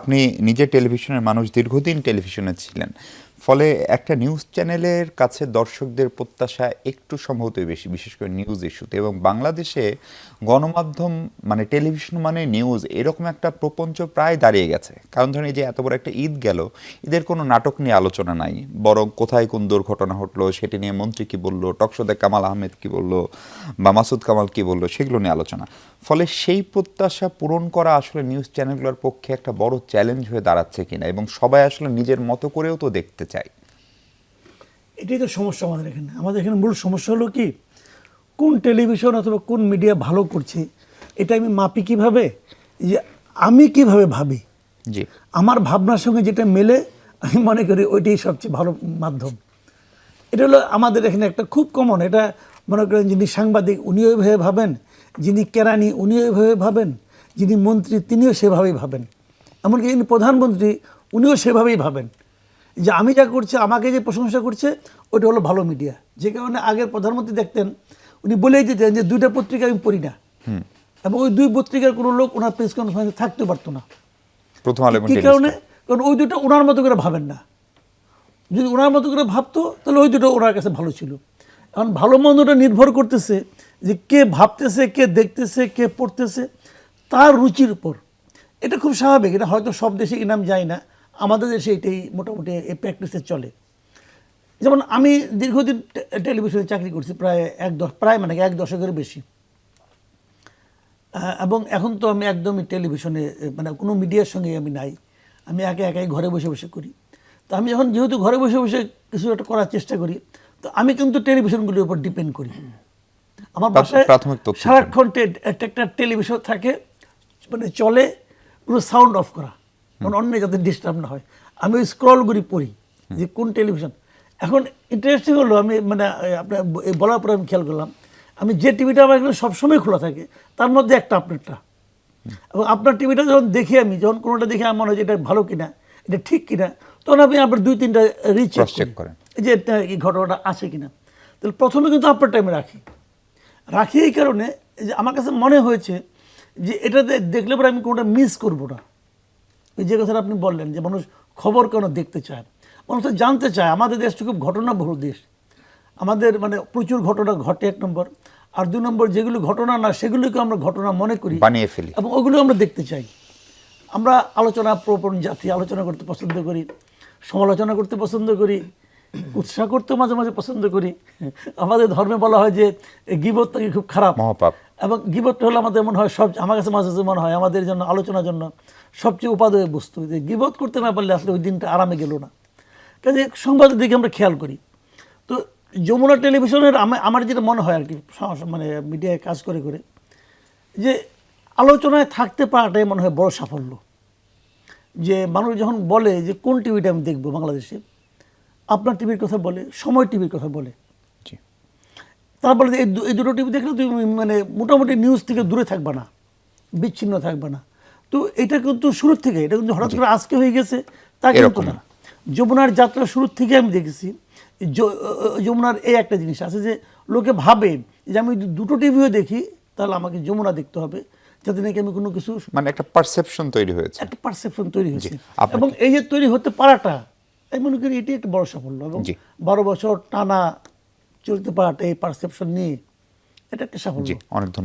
আপনি নিজে টেলিভিশনের মানুষ, দীর্ঘদিন টেলিভিশনে ছিলেন, ফলে একটা নিউজ চ্যানেলের কাছে দর্শকদের প্রত্যাশা একটু সম্ভবতই বেশি, বিশেষ করে নিউজ ইস্যুতে। এবং বাংলাদেশে গণমাধ্যম মানে টেলিভিশন মানে নিউজ এরকম একটা প্রপঞ্চ প্রায় দাঁড়িয়ে গেছে। কারণ ধরেন এই যে এত বড় একটা ঈদ গেল, ঈদের কোনো নাটক নিয়ে আলোচনা নাই, বরং কোথায় কোন দুর্ঘটনা ঘটলো সেটি নিয়ে মন্ত্রী কি বললো, টকশোতে কামাল আহমেদ কি বললো বা মাসুদ কামাল কি বললো সেগুলো নিয়ে আলোচনা। ফলে সেই প্রত্যাশা পূরণ করা আসলে নিউজ চ্যানেলগুলোর পক্ষে একটা বড় চ্যালেঞ্জ হয়ে দাঁড়াচ্ছে কিনা, এবং সবাই আসলে নিজের মতো করেও তো দেখতে চায়। এটাই তো সমস্যা আমাদের এখানে। আমাদের এখানে মূল সমস্যা হলো কি, কোন টেলিভিশন অথবা কোন মিডিয়া ভালো করছে এটা আমি মাপি কীভাবে, যে আমি কিভাবে ভাবি, জি, আমার ভাবনার সঙ্গে যেটা মেলে আমি মনে করি ওইটাই সবচেয়ে ভালো মাধ্যম। এটা হলো আমাদের এখানে একটা খুব কমন। এটা মনে করেন যিনি সাংবাদিক উনিও ওইভাবে ভাবেন, যিনি কেরানি উনিও ওইভাবে ভাবেন, যিনি মন্ত্রী তিনিও সেভাবেই ভাবেন, এমনকি যিনি প্রধানমন্ত্রী উনিও সেভাবেই ভাবেন যে আমি যা করছি, আমাকে যে প্রশংসা করছে ওটা হলো ভালো মিডিয়া। যে কারণে আগের প্রধানমন্ত্রী দেখতেন উনি বলেই দিতেন যে দুইটা পত্রিকা আমি পড়ি না, এবং ওই দুই পত্রিকার কোনো লোক ওনার প্রেস কনফারেন্সে থাকতে পারতো না। প্রথম আলো এবং কী কারণে? কারণ ওই দুটো ওনার মতো করে ভাবেন না। যদি ওনার মতো করে ভাবতো তাহলে ওই দুটো ওনার কাছে ভালো ছিল। এখন ভালো মন্দটা নির্ভর করতেছে যে কে ভাবতেছে, কে দেখতেছে, কে পড়তেছে, তার রুচির উপর। এটা খুব স্বাভাবিক। এটা হয়তো সব দেশে ইনাম যায় না, আমাদের দেশে এটাই মোটামুটি এই প্র্যাকটিসে চলে। যেমন আমি দীর্ঘদিন টেলিভিশনে চাকরি করছি, প্রায় মানে এক দশকের বেশি। এবং এখন তো আমি একদমই টেলিভিশনে মানে কোনো মিডিয়ার সঙ্গে আমি নাই, আমি একাই ঘরে বসে বসে করি। তো আমি যখন যেহেতু ঘরে বসে বসে কিছু একটা করার চেষ্টা করি, তো আমি কিন্তু টেলিভিশনগুলির উপর ডিপেন্ড করি। আমার বাসায় সারাক্ষণ একটা টেলিভিশন থাকে, মানে চলে, পুরো সাউন্ড অফ করা, মানে অন্য যাতে ডিস্টার্ব না হয়। আমি ওই স্ক্রলগুলি পড়ি যে কোন টেলিভিশন। এখন ইন্টারেস্টিং হলো, আমি মানে আপনার বলার পরে আমি খেয়াল করলাম, আমি যে টিভিটা আমার এখানে সবসময় খোলা থাকে তার মধ্যে একটা আপনারটা। এবং আপনার টিভিটা যখন দেখি, আমি যখন কোনোটা দেখি আমার মনে হয় যে এটা ভালো কিনা, এটা ঠিক কিনা, তখন আপনি আপনার দুই তিনটা রিচেক করেন যে এই ঘটনাটা আছে কিনা। তাহলে প্রথমে কিন্তু আপনার টাইমে রাখি এই কারণে যে আমার কাছে মনে হয়েছে যে এটাতে দেখলে পরে আমি কোনোটা মিস করবো না। এই যে কথাটা আপনি বললেন যে মানুষ খবর কেন দেখতে চায়, মানুষ তো জানতে চায়। আমাদের দেশটা খুব ঘটনাবহুল দেশ, আমাদের মানে প্রচুর ঘটনা ঘটে, এক নম্বর। আর দুই নম্বর, যেগুলো ঘটনা না সেগুলোকে আমরা ঘটনা মনে করি, বানিয়ে ফেলি, এবং ওগুলো আমরা দেখতে চাই। আমরা আলোচনা প্রবণ জাতি, আলোচনা করতে পছন্দ করি, সমালোচনা করতে পছন্দ করি, উৎসাহ করতে মাঝে মাঝে পছন্দ করি। আমাদের ধর্মে বলা হয় যে গীবত নাকি খুব খারাপ, মহাপাপ। এবং গীবতটা হলো আমাদের মনে হয় আমার কাছে মাঝে মাঝে মনে হয় আমাদের জন্য, আলোচনার জন্য সবচেয়ে উপাদেয় বস্তু। যে গীবত করতে না পারলে আসলে ওই দিনটা আরামে গেল না। কাজে সংবাদের দিকে আমরা খেয়াল করি। তো যমুনা টেলিভিশনের আমার যেটা মনে হয় আর কি, মানে মিডিয়ায় কাজ করে করে, যে আলোচনায় থাকতে পারাটাই মনে হয় বড় সাফল্য। যে মানুষ যখন বলে যে কোন টিভিটা আমি দেখবো বাংলাদেশে, আপনার টিভির কথা বলে, সময় টিভির কথা বলে, তারপরে এই দুটো টিভি দেখলে তুমি মানে মোটামুটি নিউজ থেকে দূরে থাকবে না, বিচ্ছিন্ন থাকবে না। তো এটা কিন্তু শুরুর থেকে, এটা কিন্তু হঠাৎ করে আজকে হয়ে গেছে তা কিন্তু না। যমুনার যাত্রা শুরুর থেকে আমি দেখেছি। যমুনার এই একটা জিনিস আছে যে লোকে ভাবে যে আমি দুটো টিভিও দেখি তাহলে আমাকে যমুনা দেখতে হবে, যাতে নাকি আমি কোনো কিছু, মানে একটা পারসেপশন তৈরি হয়েছে, একটা পারসেপশন তৈরি হয়েছে। এবং এই যে তৈরি হতে পারাটা, আমি মনে করি এটি একটা বড় সাফল্য। এবং 12 বছর টানা চলতে পারাটা এই পারসেপশন নিয়ে, এটা একটা সাফল্য। অনেক ধন্যবাদ।